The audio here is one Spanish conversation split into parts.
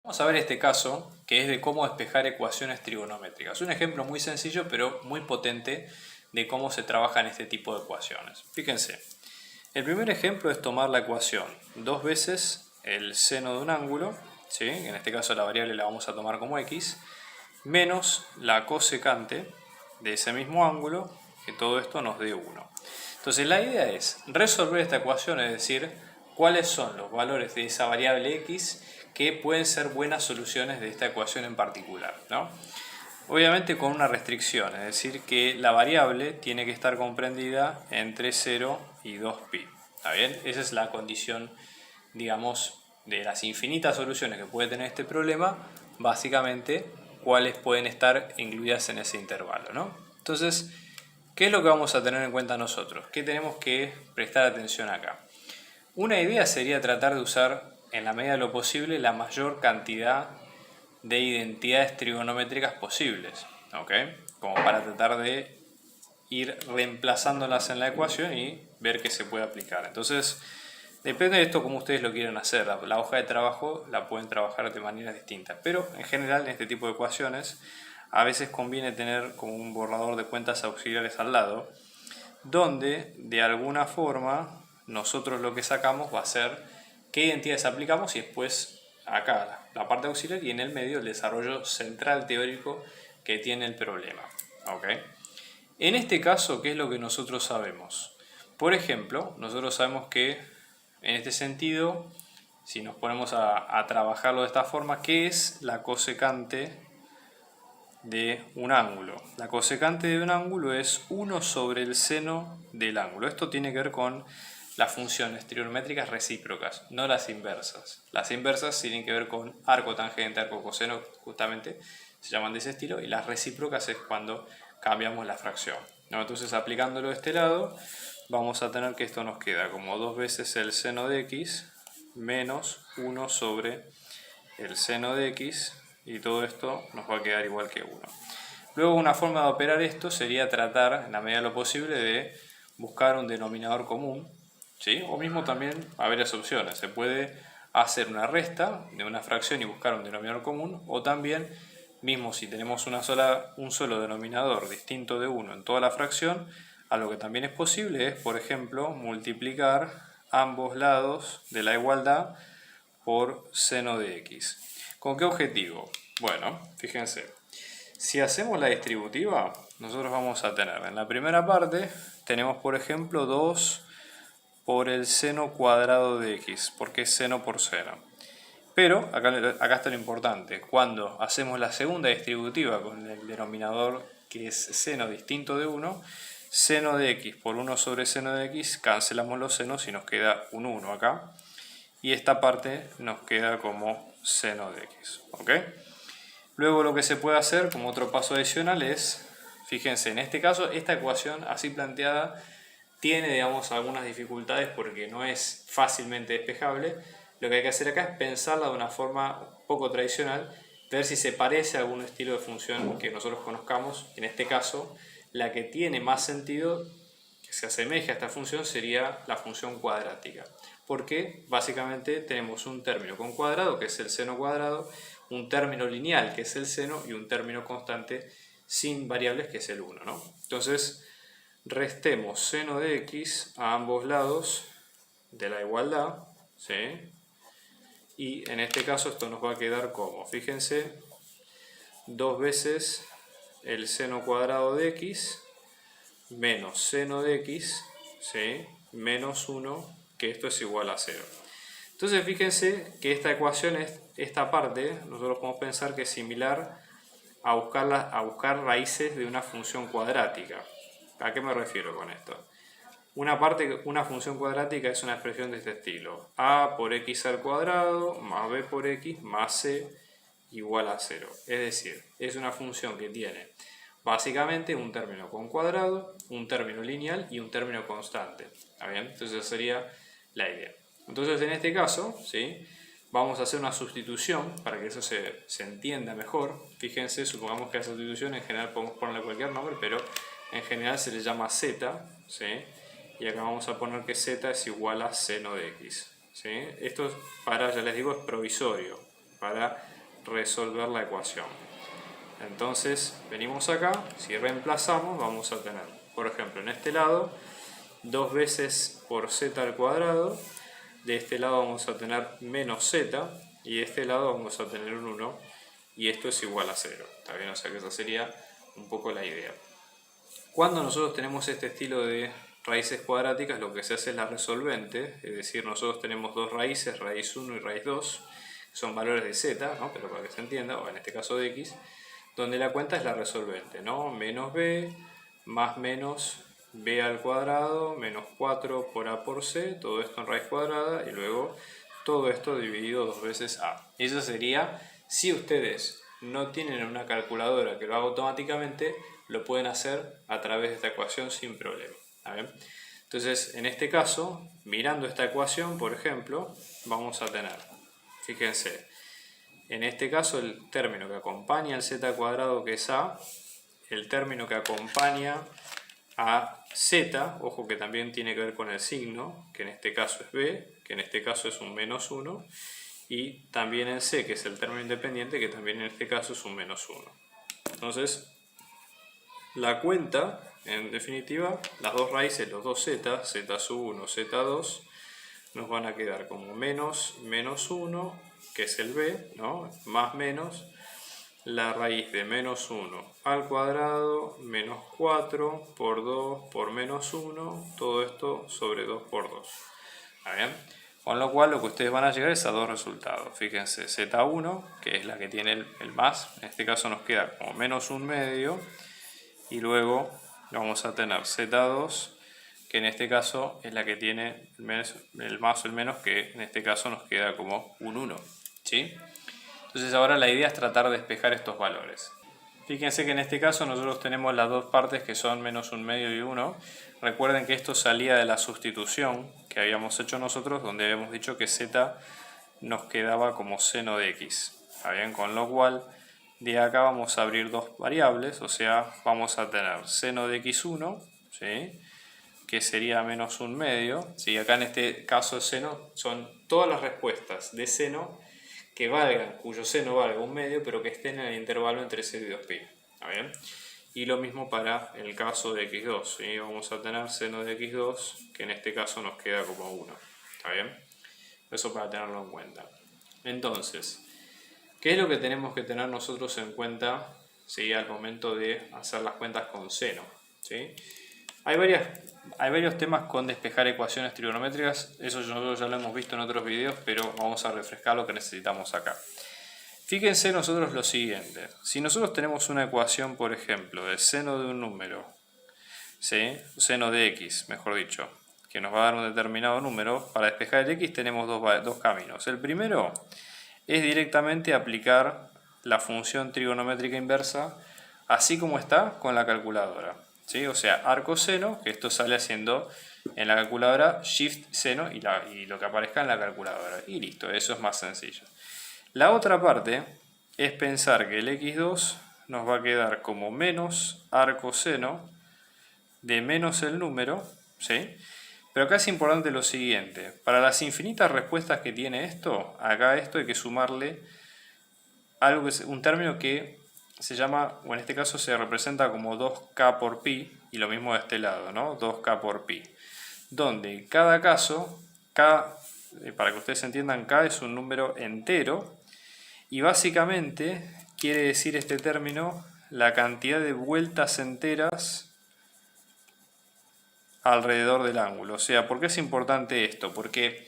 Vamos a ver este caso, que es de cómo despejar ecuaciones trigonométricas. Un ejemplo muy sencillo, pero muy potente de cómo se trabaja en este tipo de ecuaciones. Fíjense, el primer ejemplo es tomar la ecuación 2 veces el seno de un ángulo, ¿sí? En este caso la variable la vamos a tomar como x, menos la cosecante de ese mismo ángulo, que todo esto nos dé 1. Entonces la idea es resolver esta ecuación, es decir, cuáles son los valores de esa variable x que pueden ser buenas soluciones de esta ecuación en particular, ¿no? Obviamente con una restricción, es decir, que la variable tiene que estar comprendida entre 0 y 2pi. ¿Está bien? Esa es la condición, digamos, de las infinitas soluciones que puede tener este problema, básicamente cuáles pueden estar incluidas en ese intervalo, ¿no? Entonces, ¿qué es lo que vamos a tener en cuenta nosotros? ¿Qué tenemos que prestar atención acá? Una idea sería tratar de usar, en la medida de lo posible, la mayor cantidad de identidades trigonométricas posibles, ¿ok? Como para tratar de ir reemplazándolas en la ecuación y ver qué se puede aplicar. Entonces, depende de esto como ustedes lo quieran hacer. La hoja de trabajo la pueden trabajar de maneras distintas, pero en general en este tipo de ecuaciones a veces conviene tener como un borrador de cuentas auxiliares al lado, donde de alguna forma nosotros lo que sacamos va a ser qué identidades aplicamos y después acá la parte auxiliar y en el medio el desarrollo central teórico que tiene el problema. ¿Okay? En este caso, ¿qué es lo que nosotros sabemos? Por ejemplo, nosotros sabemos que en este sentido, si nos ponemos a trabajarlo de esta forma, ¿qué es la cosecante de un ángulo? La cosecante de un ángulo es 1 sobre el seno del ángulo. Esto tiene que ver con las funciones trigonométricas recíprocas, no las inversas. Las inversas tienen que ver con arco tangente, arco coseno, justamente se llaman de ese estilo, y las recíprocas es cuando cambiamos la fracción, ¿no? Entonces, aplicándolo de este lado, vamos a tener que esto nos queda como 2 veces el seno de x menos 1 sobre el seno de x, y todo esto nos va a quedar igual que 1. Luego, una forma de operar esto sería tratar, en la medida de lo posible, de buscar un denominador común, ¿sí? O mismo también hay varias opciones. Se puede hacer una resta de una fracción y buscar un denominador común, o también, mismo si tenemos un solo denominador distinto de 1 en toda la fracción, algo que también es posible es, por ejemplo, multiplicar ambos lados de la igualdad por seno de x. ¿Con qué objetivo? Bueno, fíjense, si hacemos la distributiva, nosotros vamos a tener en la primera parte, tenemos por ejemplo 2 por el seno cuadrado de x, porque es seno por seno. Pero acá está lo importante, cuando hacemos la segunda distributiva con el denominador que es seno distinto de 1, seno de x por 1 sobre seno de x, cancelamos los senos y nos queda un 1 acá. Y esta parte nos queda como seno de x, ¿ok? Luego lo que se puede hacer como otro paso adicional es, fíjense, en este caso esta ecuación así planteada tiene, digamos, algunas dificultades porque no es fácilmente despejable. Lo que hay que hacer acá es pensarla de una forma poco tradicional, ver si se parece a algún estilo de función que nosotros conozcamos. En este caso, la que tiene más sentido que se asemeje a esta función sería la función cuadrática, porque básicamente tenemos un término con cuadrado, que es el seno cuadrado, un término lineal, que es el seno, y un término constante sin variables, que es el 1, ¿no? Entonces, restemos seno de x a ambos lados de la igualdad, ¿sí? Y en este caso esto nos va a quedar como, fíjense, 2 veces el seno cuadrado de x menos seno de x, ¿sí? Menos 1, que esto es igual a 0. Entonces fíjense que esta ecuación, esta parte, nosotros podemos pensar que es similar a buscar raíces de una función cuadrática. ¿A qué me refiero con esto? Una función cuadrática es una expresión de este estilo: a por x al cuadrado más b por x más c igual a 0. Es decir, es una función que tiene básicamente un término con cuadrado, un término lineal y un término constante. ¿Está bien? Entonces esa sería la idea. Entonces en este caso, ¿sí?, vamos a hacer una sustitución para que eso se entienda mejor. Fíjense, supongamos que a esa sustitución en general podemos ponerle cualquier nombre, pero en general se le llama z, ¿sí? Y acá vamos a poner que z es igual a seno de x, ¿sí? Esto, ya les digo, es provisorio, para resolver la ecuación. Entonces venimos acá, si reemplazamos vamos a tener, por ejemplo, en este lado 2 veces por z al cuadrado, de este lado vamos a tener menos z y de este lado vamos a tener un 1 y esto es igual a 0. ¿Está bien? O sea que esa sería un poco la idea. Cuando nosotros tenemos este estilo de raíces cuadráticas, lo que se hace es la resolvente, es decir, nosotros tenemos dos raíces, raíz 1 y raíz 2, que son valores de z, ¿no? Pero para que se entienda, o en este caso de x, donde la cuenta es la resolvente, ¿no? Menos b más menos b al cuadrado menos 4 por a por c, todo esto en raíz cuadrada y luego todo esto dividido 2 veces a. Eso sería, si ustedes no tienen una calculadora que lo haga automáticamente, lo pueden hacer a través de esta ecuación sin problema. ¿Bien? Entonces, en este caso, mirando esta ecuación, por ejemplo, vamos a tener, fíjense, en este caso el término que acompaña al z cuadrado, que es a, el término que acompaña a z, ojo que también tiene que ver con el signo, que en este caso es b, que en este caso es un menos 1, y también en c, que es el término independiente, que también en este caso es un menos 1. Entonces, la cuenta, en definitiva, las dos raíces, los dos z, z1, z2, nos van a quedar como menos 1, que es el b, ¿no? Más menos la raíz de menos 1 al cuadrado menos 4 por 2 por menos 1, todo esto sobre 2 por 2. ¿Está bien? Con lo cual lo que ustedes van a llegar es a dos resultados. Fíjense, z1, que es la que tiene el más, en este caso nos queda como menos 1 medio, y luego vamos a tener z2, que en este caso es la que tiene el más o el menos, que en este caso nos queda como un 1. ¿Sí? Entonces ahora la idea es tratar de despejar estos valores. Fíjense que en este caso nosotros tenemos las dos partes que son menos 1 medio y 1. Recuerden que esto salía de la sustitución que habíamos hecho nosotros, donde habíamos dicho que z nos quedaba como seno de x. ¿Está bien? Con lo cual de acá vamos a abrir dos variables, o sea, vamos a tener seno de x1, ¿sí? Que sería menos 1 medio. ¿Sí? Acá en este caso de seno son todas las respuestas de seno que valgan, cuyo seno valga 1 medio, pero que estén en el intervalo entre 0 y 2pi. ¿Está bien? Y lo mismo para el caso de x2. ¿Sí? Vamos a tener seno de x2, que en este caso nos queda como 1. ¿Está bien? Eso para tenerlo en cuenta. Entonces, ¿qué es lo que tenemos que tener nosotros en cuenta, ¿sí? Al momento de hacer las cuentas con seno? ¿Sí? Hay varios temas con despejar ecuaciones trigonométricas, eso nosotros ya lo hemos visto en otros videos, pero vamos a refrescar lo que necesitamos acá. Fíjense nosotros lo siguiente, si nosotros tenemos una ecuación, por ejemplo, del seno de un número, ¿sí? Seno de x, mejor dicho, que nos va a dar un determinado número, para despejar el x tenemos dos caminos. El primero es directamente aplicar la función trigonométrica inversa, así como está con la calculadora. ¿Sí? O sea, arco seno, que esto sale haciendo en la calculadora shift seno y lo que aparezca en la calculadora. Y listo, eso es más sencillo. La otra parte es pensar que el x2 nos va a quedar como menos arco seno de menos el número, ¿sí? Pero acá es importante lo siguiente, para las infinitas respuestas que tiene esto, acá esto hay que sumarle algo que es un término que se llama, o en este caso se representa como 2k por pi, y lo mismo de este lado, ¿no? 2k por pi, donde cada caso, k, para que ustedes entiendan, k es un número entero, y básicamente quiere decir este término la cantidad de vueltas enteras alrededor del ángulo. O sea, ¿por qué es importante esto? Porque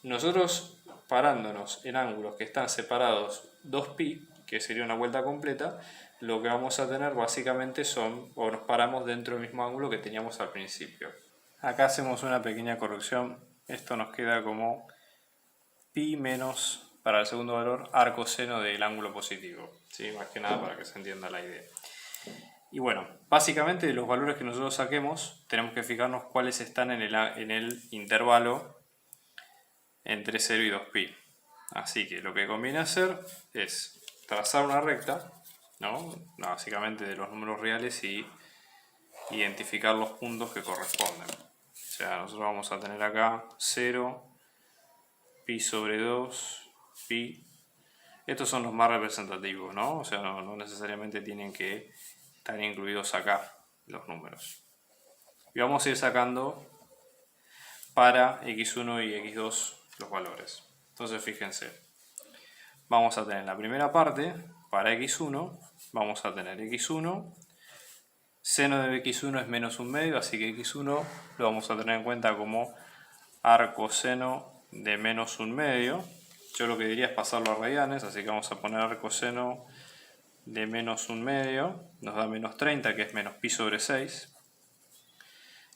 nosotros, parándonos en ángulos que están separados 2pi, que sería una vuelta completa, lo que vamos a tener básicamente son, o nos paramos dentro del mismo ángulo que teníamos al principio. Acá hacemos una pequeña corrección, esto nos queda como pi menos, para el segundo valor, arco seno del ángulo positivo, ¿sí? Más que nada para que se entienda la idea. Y bueno, básicamente de los valores que nosotros saquemos, tenemos que fijarnos cuáles están en el intervalo entre 0 y 2pi. Así que lo que conviene hacer es trazar una recta, ¿no? Básicamente de los números reales y identificar los puntos que corresponden. O sea, nosotros vamos a tener acá 0, pi sobre 2, pi, Estos son los más representativos, ¿no? O sea, no necesariamente tienen que estar incluidos acá los números. Y vamos a ir sacando para x1 y x2 los valores. Entonces fíjense, vamos a tener la primera parte, para x1, vamos a tener x1, seno de x1 es menos un medio, así que x1 lo vamos a tener en cuenta como arcoseno de menos un medio. Yo lo que diría es pasarlo a radianes, así que vamos a poner arcoseno de menos un medio, nos da menos 30, que es menos pi sobre 6,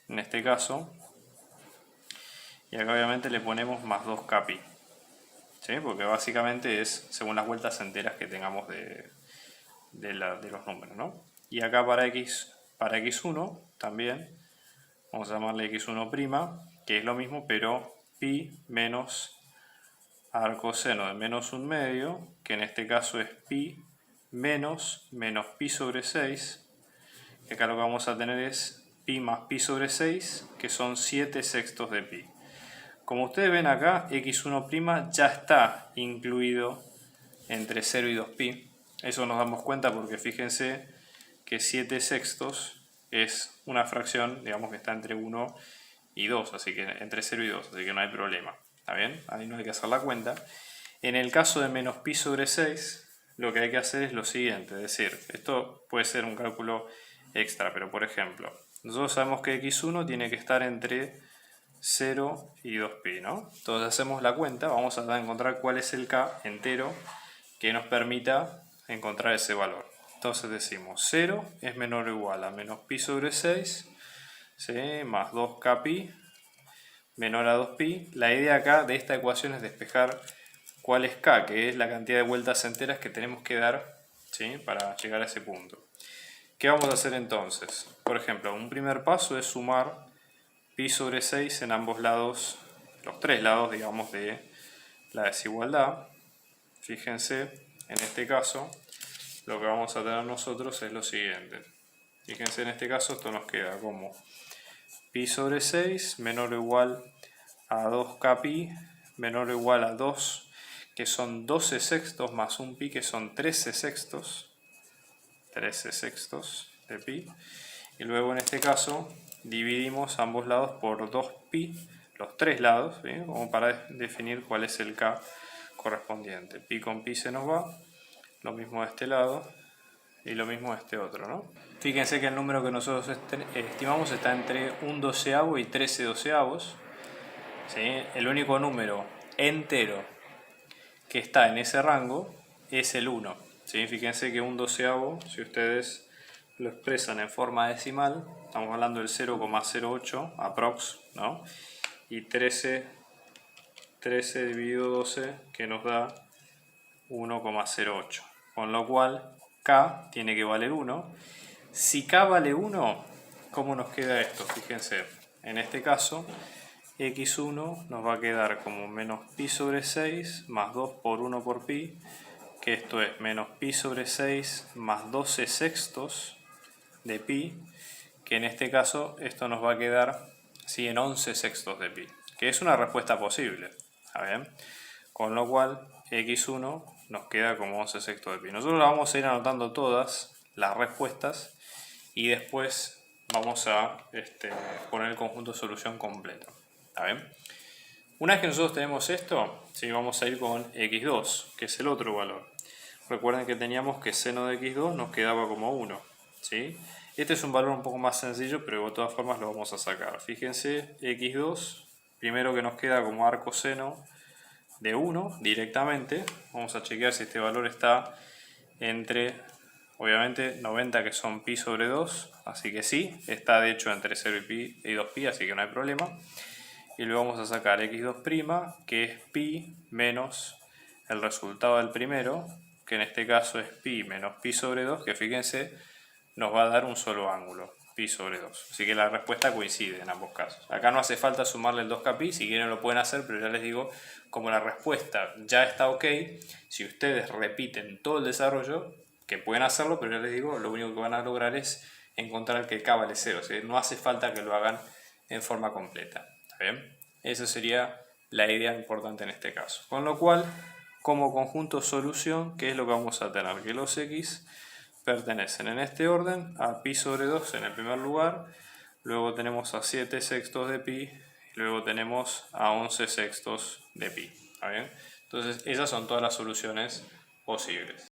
en este caso. Y acá obviamente le ponemos más 2k pi, ¿sí? Porque básicamente es según las vueltas enteras que tengamos de los números, ¿no? Y acá para x1 también, vamos a llamarle x1', que es lo mismo, pero pi menos arcoseno de menos un medio, que en este caso es pi menos pi sobre 6, que acá lo que vamos a tener es pi más pi sobre 6, que son 7 sextos de pi. Como ustedes ven acá, x1' ya está incluido entre 0 y 2pi. Eso nos damos cuenta porque fíjense que 7 sextos es una fracción, digamos que está entre 1 y 2, así que entre 0 y 2, así que no hay problema. ¿Está bien? Ahí no hay que hacer la cuenta. En el caso de menos pi sobre 6, lo que hay que hacer es lo siguiente, es decir, esto puede ser un cálculo extra, pero por ejemplo, nosotros sabemos que x1 tiene que estar entre 0 y 2pi, ¿no? Entonces hacemos la cuenta, vamos a encontrar cuál es el k entero que nos permita encontrar ese valor. Entonces decimos 0 es menor o igual a menos pi sobre 6, ¿sí? Más 2k pi menor a 2pi. La idea acá de esta ecuación es despejar cuál es k, que es la cantidad de vueltas enteras que tenemos que dar, ¿sí? Para llegar a ese punto. ¿Qué vamos a hacer entonces? Por ejemplo, un primer paso es sumar pi sobre 6 en ambos lados, los tres lados, digamos, de la desigualdad. Fíjense, en este caso, lo que vamos a tener nosotros es lo siguiente. Fíjense, en este caso, esto nos queda como pi sobre 6 menor o igual a 2k pi menor o igual a 2, que son 12 sextos, más un pi, que son 13 sextos de pi. Y luego, en este caso, dividimos ambos lados por 2pi, los tres lados, ¿sí? Como para definir cuál es el k correspondiente. Pi con pi se nos va, lo mismo de este lado y lo mismo de este otro, ¿no? Fíjense que el número que nosotros estimamos está entre 1/12 y 13/12. ¿Sí? El único número entero que está en ese rango es el 1. ¿Sí? Fíjense que 1/12, si ustedes lo expresan en forma decimal, estamos hablando del 0,08 aprox, ¿no? Y 13 dividido 12, que nos da 1,08. Con lo cual k tiene que valer 1. Si k vale 1, ¿cómo nos queda esto? Fíjense, en este caso x1 nos va a quedar como menos pi sobre 6 más 2 por 1 por pi, que esto es menos pi sobre 6 más 12 sextos de pi, que en este caso esto nos va a quedar, ¿sí?, en 11 sextos de pi, que es una respuesta posible. ¿Está bien? Con lo cual x1 nos queda como 11 sextos de pi. Nosotros vamos a ir anotando todas las respuestas y después vamos a poner el conjunto de solución completo. ¿Está bien? Una vez que nosotros tenemos esto, ¿sí?, vamos a ir con x2, que es el otro valor. Recuerden que teníamos que seno de x2 nos quedaba como 1. ¿Sí? Este es un valor un poco más sencillo, pero de todas formas lo vamos a sacar. Fíjense, x2, primero que nos queda como arcoseno de 1 directamente. Vamos a chequear si este valor está entre, obviamente, 90, que son pi sobre 2, así que sí, está de hecho entre 0 y 2pi, así que no hay problema. Y luego vamos a sacar x2', que es pi menos el resultado del primero, que en este caso es pi menos pi sobre 2, que fíjense, nos va a dar un solo ángulo, pi sobre 2. Así que la respuesta coincide en ambos casos. Acá no hace falta sumarle el 2k pi, si quieren lo pueden hacer, pero ya les digo, como la respuesta ya está ok, si ustedes repiten todo el desarrollo, que pueden hacerlo, pero ya les digo, lo único que van a lograr es encontrar que k vale 0. O sea, no hace falta que lo hagan en forma completa. ¿Está bien? Esa sería la idea importante en este caso. Con lo cual, como conjunto solución, ¿qué es lo que vamos a tener? Que los x pertenecen en este orden a pi sobre 2 en el primer lugar, luego tenemos a 7 sextos de pi, y luego tenemos a 11 sextos de pi. ¿Está bien? Entonces esas son todas las soluciones posibles.